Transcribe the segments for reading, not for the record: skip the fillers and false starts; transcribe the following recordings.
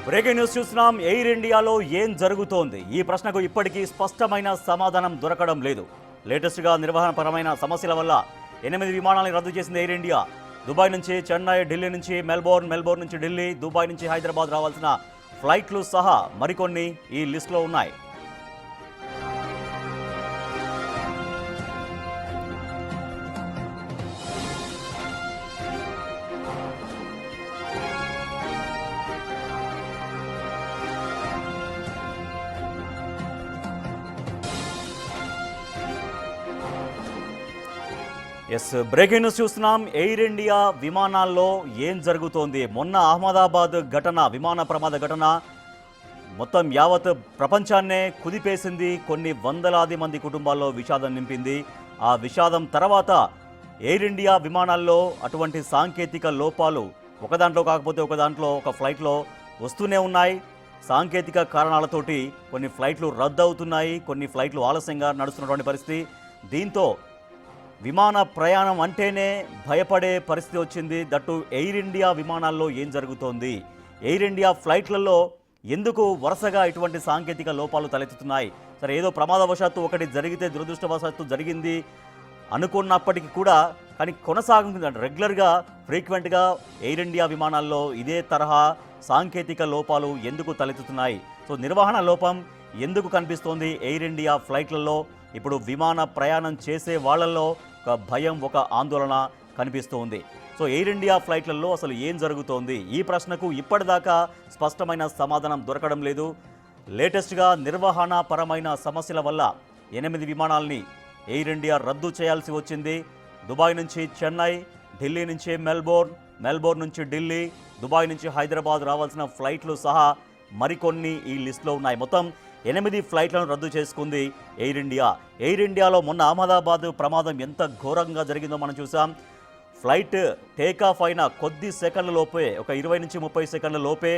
Breaking news చూస్తున్నాం. Air ఇండియాలో ఏం జరుగుతోంది? ఈ ప్రశ్నకు ఇప్పటికీ స్పష్టమైన సమాధానం దొరకడం లేదు. లేటెస్ట్గా నిర్వహణపరమైన సమస్యల వల్ల 8 విమానాలను రద్దు చేసింది ఎయిర్ ఇండియా. దుబాయ్ నుంచి చెన్నై, ఢిల్లీ నుంచి మెల్బోర్న్, మెల్బోర్న్ నుంచి ఢిల్లీ, దుబాయ్ నుంచి హైదరాబాద్ రావాల్సిన ఫ్లైట్లు సహా మరికొన్ని ఈ లిస్టులో ఉన్నాయి. బ్రేకింగ్ న్యూస్ చూస్తున్నాం. ఎయిర్ ఇండియా విమానాల్లో ఏం జరుగుతోంది? మొన్న అహ్మదాబాద్ ఘటన, విమాన ప్రమాద ఘటన మొత్తం యావత్ ప్రపంచాన్నే కుదిపేసింది. కొన్ని వందలాది మంది కుటుంబాల్లో విషాదం నింపింది. ఆ విషాదం తర్వాత ఎయిర్ ఇండియా విమానాల్లో అటువంటి సాంకేతిక లోపాలు ఒకదాంట్లో కాకపోతే ఒక ఫ్లైట్లో వస్తూనే ఉన్నాయి. సాంకేతిక కారణాలతోటి కొన్ని ఫ్లైట్లు రద్దు అవుతున్నాయి, కొన్ని ఫ్లైట్లు ఆలస్యంగా నడుస్తున్నటువంటి పరిస్థితి. దీంతో విమాన ప్రయాణం అంటేనే భయపడే పరిస్థితి వచ్చింది. దట్టు ఎయిర్ ఇండియా విమానాల్లో ఏం జరుగుతోంది? ఎయిర్ ఇండియా ఫ్లైట్లలో ఎందుకు వరుసగా ఇటువంటి సాంకేతిక లోపాలు తలెత్తుతున్నాయి? సరే, ఏదో ప్రమాదవశాత్తు ఒకటి జరిగితే, దురదృష్టవశాత్తు జరిగింది అనుకున్నప్పటికీ కూడా కానీ కొనసాగుతుంది. రెగ్యులర్గా ఫ్రీక్వెంట్గా ఎయిర్ ఇండియా విమానాల్లో ఇదే తరహా సాంకేతిక లోపాలు ఎందుకు తలెత్తుతున్నాయి? సో నిర్వహణ లోపం ఎందుకు కనిపిస్తోంది ఎయిర్ ఇండియా ఫ్లైట్లలో? ఇప్పుడు విమాన ప్రయాణం చేసే వాళ్ళల్లో ఒక భయం, ఒక ఆందోళన కనిపిస్తోంది. సో ఎయిర్ ఇండియా ఫ్లైట్లలో అసలు ఏం జరుగుతోంది? ఈ ప్రశ్నకు ఇప్పటిదాకా స్పష్టమైన సమాధానం దొరకడం లేదు. లేటెస్ట్గా నిర్వహణ పరమైన సమస్యల వల్ల 8 విమానాల్ని ఎయిర్ ఇండియా రద్దు చేయాల్సి వచ్చింది. దుబాయ్ నుంచి చెన్నై, ఢిల్లీ నుంచి మెల్బోర్న్, మెల్బోర్న్ నుంచి ఢిల్లీ, దుబాయ్ నుంచి హైదరాబాద్ రావాల్సిన ఫ్లైట్లు సహా మరికొన్ని ఈ లిస్టులో ఉన్నాయి. మొత్తం 8 ఫ్లైట్లను రద్దు చేసుకుంది ఎయిర్ ఇండియా. ఎయిర్ ఇండియాలో మొన్న అహ్మదాబాద్ ప్రమాదం ఎంత ఘోరంగా జరిగిందో మనం చూసాం. ఫ్లైట్ టేకాఫ్ అయిన కొద్ది సెకండ్ల లోపే, ఒక 20 నుంచి 30 సెకండ్ల లోపే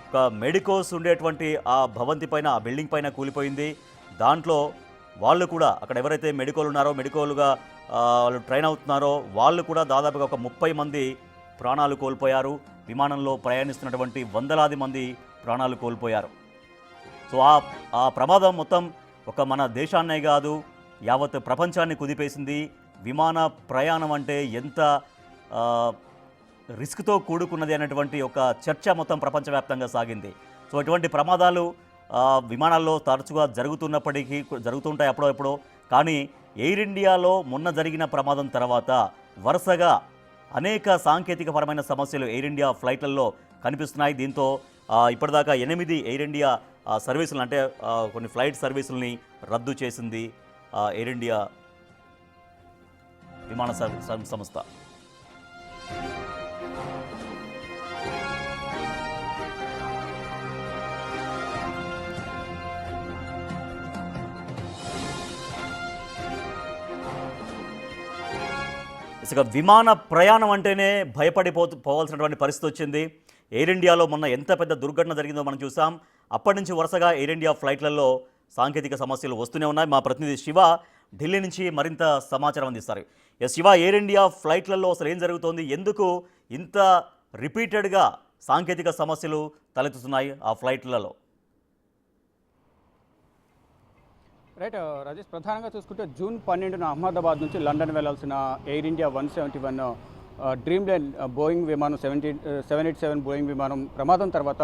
ఒక మెడికోస్ ఉండేటువంటి ఆ భవంతి పైన, ఆ బిల్డింగ్ పైన కూలిపోయింది. దాంట్లో వాళ్ళు కూడా, అక్కడ ఎవరైతే మెడికోలు ఉన్నారో, మెడికోలుగా వాళ్ళు ట్రైన్ అవుతున్నారో వాళ్ళు కూడా దాదాపుగా ఒక 30 మంది ప్రాణాలు కోల్పోయారు. విమానంలో ప్రయాణిస్తున్నటువంటి వందలాది మంది ప్రాణాలు కోల్పోయారు. సో ఆ ప్రమాదం మొత్తం ఒక మన దేశాన్నే కాదు, యావత్ ప్రపంచాన్ని కుదిపేసింది. విమాన ప్రయాణం అంటే ఎంత రిస్క్తో కూడుకున్నది అనేటువంటి ఒక చర్చ మొత్తం ప్రపంచవ్యాప్తంగా సాగింది. సో ఇటువంటి ప్రమాదాలు విమానాల్లో తరచుగా జరుగుతుంటాయి అప్పుడో. కానీ ఎయిర్ ఇండియాలో మొన్న జరిగిన ప్రమాదం తర్వాత వరుసగా అనేక సాంకేతికపరమైన సమస్యలు ఎయిర్ ఇండియా ఫ్లైట్లలో కనిపిస్తున్నాయి. దీంతో ఇప్పటిదాకా 8 ఎయిర్ ఇండియా సర్వీసులు, అంటే కొన్ని ఫ్లైట్ సర్వీసుల్ని రద్దు చేసింది ఎయిర్ ఇండియా విమాన సంస్థ. ఇక విమాన ప్రయాణం అంటేనే పోవాల్సినటువంటి పరిస్థితి వచ్చింది. ఎయిర్ ఇండియాలో మొన్న ఎంత పెద్ద దుర్ఘటన జరిగిందో మనం చూసాం. అప్పటి నుంచి వరుసగా ఎయిర్ ఇండియా ఫ్లైట్లలో సాంకేతిక సమస్యలు వస్తూనే ఉన్నాయి. మా ప్రతినిధి శివ ఢిల్లీ నుంచి మరింత సమాచారం అందిస్తారు. శివ, ఎయిర్ ఇండియా ఫ్లైట్లలో అసలు ఏం జరుగుతోంది? ఎందుకు ఇంత రిపీటెడ్గా సాంకేతిక సమస్యలు తలెత్తుతున్నాయి ఆ ఫ్లైట్లలో? రైట్ రాజేష్, ప్రధానంగా చూసుకుంటే జూన్ 12న అహ్మదాబాద్ నుంచి లండన్ వెళ్లాల్సిన air India 171 dream line Boeing విమానం 787 బోయింగ్ విమానం ప్రమాదం తర్వాత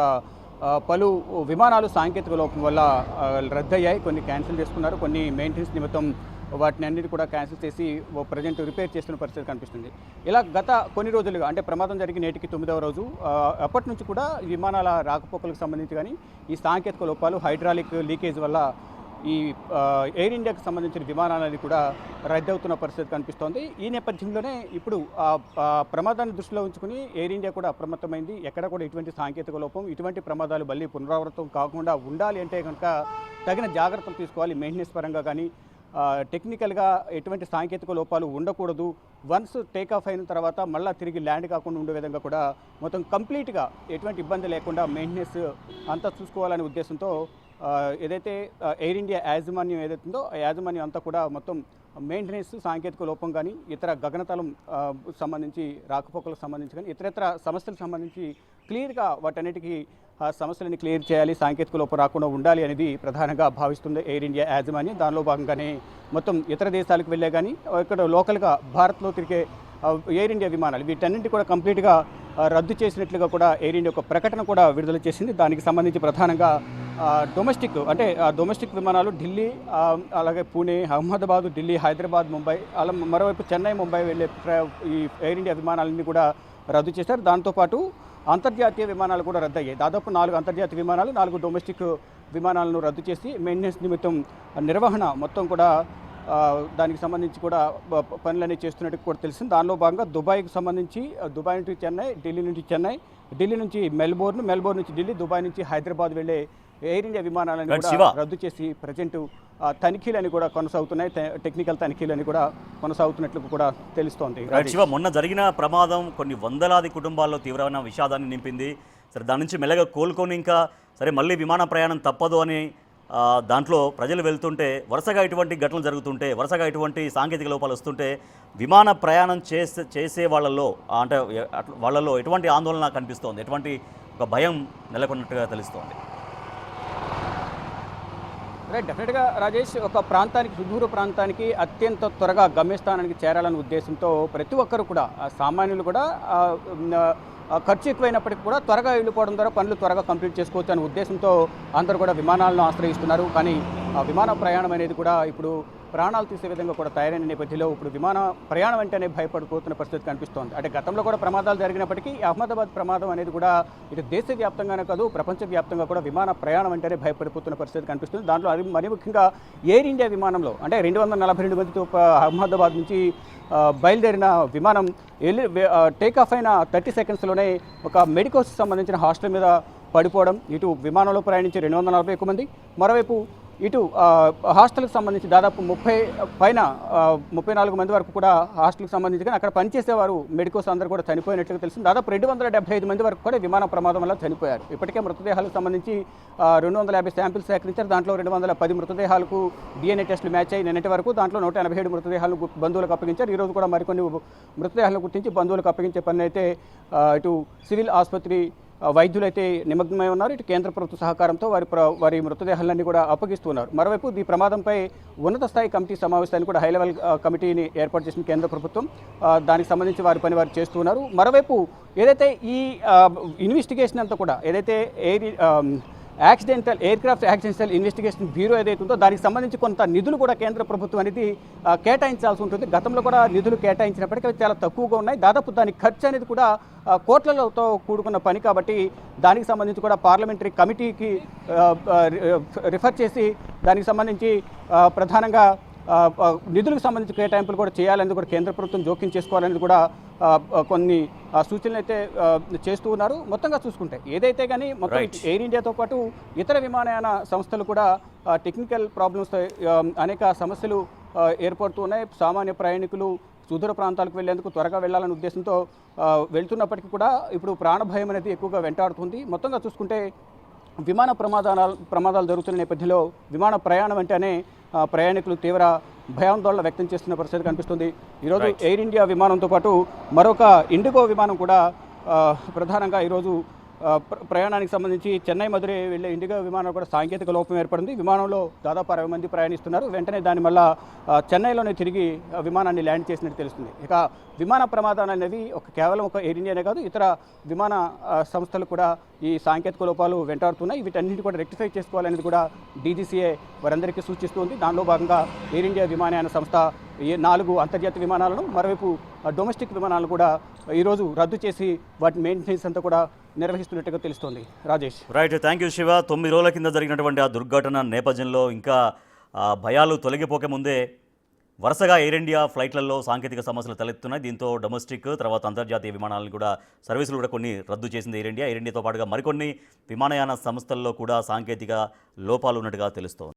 పలు విమానాలు సాంకేతిక లోపం వల్ల రద్దయ్యాయి. కొన్ని క్యాన్సిల్ చేసుకున్నారు, కొన్ని మెయింటెనెన్స్ నిమిత్తం వాటిని అన్నిటి కూడా క్యాన్సిల్ చేసి ప్రజెంట్ రిపేర్ చేస్తున్న పరిస్థితి కనిపిస్తుంది. ఇలా గత కొన్ని రోజులుగా, అంటే ప్రమాదం జరిగి నేటికి 9వ రోజు, అప్పటి నుంచి కూడా విమానాల రాకపోకలకు సంబంధించి కానీ ఈ సాంకేతిక లోపాలు, హైడ్రాలిక్ లీకేజ్ వల్ల ఈ ఎయిర్ ఇండియాకు సంబంధించిన విమానాలని కూడా రద్దవుతున్న పరిస్థితి కనిపిస్తోంది. ఈ నేపథ్యంలోనే ఇప్పుడు ప్రమాదాన్ని దృష్టిలో ఉంచుకుని ఎయిర్ ఇండియా కూడా అప్రమత్తమైంది. ఎక్కడ కూడా ఇటువంటి సాంకేతిక లోపం, ఇటువంటి ప్రమాదాలు మళ్ళీ పునరావృతం కాకుండా ఉండాలి అంటే కనుక తగిన జాగ్రత్తలు తీసుకోవాలి. మెయింటెనెన్స్ పరంగా కానీ టెక్నికల్గా ఎటువంటి సాంకేతిక లోపాలు ఉండకూడదు. వన్స్ టేకాఫ్ అయిన తర్వాత మళ్ళీ తిరిగి ల్యాండ్ కాకుండా ఉండే విధంగా కూడా మొత్తం కంప్లీట్గా ఎటువంటి ఇబ్బంది లేకుండా మెయింటెనెన్స్ అంతా చూసుకోవాలనే ఉద్దేశంతో ఏదైతే ఎయిర్ ఇండియా యాజమాన్యం ఏదైతుందో ఆ యాజమాన్యం అంతా కూడా మొత్తం మెయింటెనెన్స్, సాంకేతిక లోపం కానీ, ఇతర గగనతలం సంబంధించి రాకపోకలకు సంబంధించి కానీ, ఇతరత్ర సమస్యలకు సంబంధించి క్లియర్గా వాటన్నిటికీ సమస్యలను క్లియర్ చేయాలి, సాంకేతిక లోపం రాకుండా ఉండాలి అనేది ప్రధానంగా భావిస్తుంది ఎయిర్ ఇండియా యాజమాన్యం. దానిలో భాగంగానే మొత్తం ఇతర దేశాలకు వెళ్ళే కానీ ఇక్కడ లోకల్గా భారత్లో తిరిగే ఎయిర్ ఇండియా విమానాలు వీటన్నింటి కూడా కంప్లీట్గా రద్దు చేసినట్లుగా కూడా ఎయిర్ ఇండియా ఒక ప్రకటన కూడా విడుదల చేసింది. దానికి సంబంధించి ప్రధానంగా డొమెస్టిక్ విమానాలు ఢిల్లీ, అలాగే పూణే, అహ్మదాబాద్, ఢిల్లీ, హైదరాబాద్, ముంబై, అలా మరోవైపు చెన్నై, ముంబై వెళ్ళే ఈ ఎయిర్ ఇండియా విమానాలన్నీ కూడా రద్దు చేశారు. దాంతోపాటు అంతర్జాతీయ విమానాలు కూడా రద్దయ్యాయి. దాదాపు 4 అంతర్జాతీయ విమానాలు, 4 డొమెస్టిక్ విమానాలను రద్దు చేసి మెయింటెనెన్స్ నిమిత్తం నిర్వహణ మొత్తం కూడా దానికి సంబంధించి కూడా పనులన్నీ చేస్తున్నట్టు కూడా తెలిసింది. దానిలో భాగంగా దుబాయ్కి సంబంధించి దుబాయ్ నుంచి చెన్నై, ఢిల్లీ నుంచి చెన్నై, ఢిల్లీ నుంచి మెల్బోర్న్ నుంచి ఢిల్లీ, దుబాయ్ నుంచి హైదరాబాద్ వెళ్ళే ఎయిర్ ఇండియా విమానాలను కూడా రద్దు చేసి ప్రజెంట్ తనిఖీలని కూడా కొనసాగుతున్నాయి. టెక్నికల్ తనిఖీలని కూడా కొనసాగుతున్నట్లు కూడా తెలుస్తోంది. శివ, మొన్న జరిగిన ప్రమాదం కొన్ని వందలాది కుటుంబాల్లో తీవ్రమైన విషాదాన్ని నింపింది. సరే, దాని నుంచి మెల్లగా కోలుకొని ఇంకా సరే మళ్ళీ విమాన ప్రయాణం తప్పదు అని దాంట్లో ప్రజలు వెళ్తుంటే, వరుసగా ఇటువంటి ఘటనలు జరుగుతుంటే, వరుసగా ఇటువంటి సాంకేతిక లోపాలు వస్తుంటే విమాన ప్రయాణం చేసే వాళ్ళల్లో అంటే వాళ్ళల్లో ఎటువంటి ఆందోళన కనిపిస్తోంది, ఎటువంటి ఒక భయం నెలకొన్నట్టుగా తెలుస్తోంది? రైట్, డెఫినెట్గా రాజేష్, ఒక ప్రాంతానికి, సుదూర ప్రాంతానికి అత్యంత త్వరగా గమ్యస్థానానికి చేరాలనే ఉద్దేశంతో ప్రతి ఒక్కరు కూడా సామాన్యులు కూడా ఖర్చు ఎక్కువైనప్పటికీ కూడా త్వరగా వెళ్ళిపోవడం ద్వారా పనులు త్వరగా కంప్లీట్ చేసుకోవచ్చు అనే ఉద్దేశంతో అందరూ కూడా విమానాలను ఆశ్రయిస్తున్నారు. కానీ ఆ విమాన ప్రయాణం అనేది కూడా ఇప్పుడు ప్రాణాలు తీసే విధంగా కూడా తయారైన నేపథ్యంలో ఇప్పుడు విమాన ప్రయాణం అంటేనే భయపడిపోతున్న పరిస్థితి కనిపిస్తోంది. అంటే గతంలో కూడా ప్రమాదాలు జరిగినప్పటికీ అహ్మదాబాద్ ప్రమాదం అనేది కూడా ఇటు దేశవ్యాప్తంగానే కాదు ప్రపంచవ్యాప్తంగా కూడా విమాన ప్రయాణం అంటేనే భయపడిపోతున్న పరిస్థితి కనిపిస్తుంది. దాంట్లో అది మరి ముఖ్యంగా ఎయిర్ ఇండియా విమానంలో అంటే 242 మందితో అహ్మదాబాద్ నుంచి బయలుదేరిన విమానం టేక్ ఆఫ్ అయిన 30 సెకండ్స్లోనే ఒక మెడికోస్ సంబంధించిన హాస్టల్ మీద పడిపోవడం, ఇటు విమానంలో ప్రయాణించే 241 మంది, మరోవైపు ఇటు హాస్టల్కి సంబంధించి దాదాపు 34 మంది వరకు కూడా హాస్టల్కి సంబంధించి కానీ అక్కడ పనిచేసేవారు మెడికోస్ అందరూ కూడా చనిపోయినట్లుగా తెలిసింది. దాదాపు 275 మంది వరకు కూడా విమాన ప్రమాదం వల్ల చనిపోయారు. ఇప్పటికే మృతదేహాలకు సంబంధించి 250 శాంపిల్స్ సేకరించారు. దాంట్లో 210 మృతదేహాలకు DNA టెస్టులు మ్యాచ్ అయ్యి నిన్నటి వరకు. దాంట్లో 187 మృతదేహాలను బంధువులకు అప్పగించారు. ఈరోజు కూడా మరికొన్ని మృతదేహాలను గుర్తించి బంధువులకు అప్పగించే పని అయితే ఇటు సివిల్ ఆసుపత్రి వైద్యులైతే నిమగ్నమై ఉన్నారు. ఇటు కేంద్ర ప్రభుత్వ సహకారంతో వారి మృతదేహాలన్నీ కూడా అప్పగిస్తున్నారు. మరోవైపు ఈ ప్రమాదంపై ఉన్నత స్థాయి కమిటీ సమావేశాన్ని కూడా హై లెవెల్ కమిటీని ఏర్పాటు చేసిన కేంద్ర ప్రభుత్వం దానికి సంబంధించి వారి పని వారు చేస్తున్నారు. మరోవైపు ఏదైతే ఈ ఇన్వెస్టిగేషన్ అంతా కూడా ఏదైతే ఎయిర్క్రాఫ్ట్ యాక్సిడెంటల్ ఇన్వెస్టిగేషన్ బ్యూరో ఏదైతే ఉందో దానికి సంబంధించి కొంత నిధులు కూడా కేంద్ర ప్రభుత్వం అనేది కేటాయించాల్సి ఉంటుంది. గతంలో కూడా నిధులు కేటాయించినప్పటికీ అవి చాలా తక్కువగా ఉన్నాయి. దాదాపు దాని ఖర్చు అనేది కూడా కోట్లతో కూడుకున్న పని కాబట్టి దానికి సంబంధించి కూడా పార్లమెంటరీ కమిటీకి రిఫర్ చేసి దానికి సంబంధించి ప్రధానంగా నిధులకు సంబంధించి కేటాయింపులు కూడా చేయాలనేది కూడా కేంద్ర ప్రభుత్వం జోక్యం చేసుకోవాలనేది కూడా కొన్ని సూచనలు అయితే చేస్తూ ఉన్నారు. మొత్తంగా చూసుకుంటే ఏదైతే కానీ మొత్తం ఎయిర్ ఇండియాతో పాటు ఇతర విమానయాన సంస్థలు కూడా టెక్నికల్ ప్రాబ్లమ్స్ అనేక సమస్యలు ఏర్పడుతూ ఉన్నాయి. సామాన్య ప్రయాణికులు సుదూర ప్రాంతాలకు వెళ్లేందుకు త్వరగా వెళ్లాలనే ఉద్దేశంతో వెళ్తున్నప్పటికీ కూడా ఇప్పుడు ప్రాణభయం అనేది ఎక్కువగా వెంటాడుతుంది. మొత్తంగా చూసుకుంటే విమాన ప్రమాదాలు జరుగుతున్న నేపథ్యంలో విమాన ప్రయాణం అంటేనే ప్రయాణికులు తీవ్ర భయాందోళన వ్యక్తం చేస్తున్న పరిస్థితి కనిపిస్తుంది. ఈరోజు ఎయిర్ ఇండియా విమానంతో పాటు మరొక ఇండిగో విమానం కూడా ప్రధానంగా ఈరోజు ప్రయాణానికి సంబంధించి చెన్నై మధురై వెళ్ళే ఇండిగో విమానం కూడా సాంకేతిక లోపం ఏర్పడింది. విమానంలో దాదాపు 60 మంది ప్రయాణిస్తున్నారు. వెంటనే దాని వల్ల చెన్నైలోనే తిరిగి విమానాన్ని ల్యాండ్ చేసినట్టు తెలుస్తుంది. ఇక విమాన ప్రమాదాలు అనేవి కేవలం ఒక ఎయిర్ ఇండియానే కాదు ఇతర విమాన సంస్థలు కూడా ఈ సాంకేతిక లోపాలు వెంటాడుతున్నాయి. వీటన్నింటినీ కూడా రెక్టిఫై చేసుకోవాలనేది కూడా DGCA వారందరికీ సూచిస్తుంది. దానిలో భాగంగా ఎయిర్ ఇండియా విమానయాన సంస్థ 4 అంతర్జాతీయ విమానాలను మరోవైపు డొమెస్టిక్ విమానాలను కూడా ఈరోజు రద్దు చేసి వాటి మెయింటెనెన్స్ అంతా కూడా నిర్వహిస్తున్నట్టుగా తెలుస్తోంది. Rajesh, right, thank you Shiva. 9 రోజుల కింద జరిగినటువంటి ఆ దుర్ఘటన నేపథ్యంలో ఇంకా భయాలు తొలగిపోకే ముందే వరుసగా ఎయిర్ ఇండియా ఫ్లైట్లలో సాంకేతిక సమస్యలు తలెత్తున్నాయి. దీంతో డొమెస్టిక్ తర్వాత అంతర్జాతీయ విమానాలను కూడా సర్వీసులు కూడా కొన్ని రద్దు చేసింది ఎయిర్ ఇండియాతో పాటుగా మరికొన్ని విమానయాన సంస్థల్లో కూడా సాంకేతిక లోపాలు ఉన్నట్టుగా తెలుస్తోంది.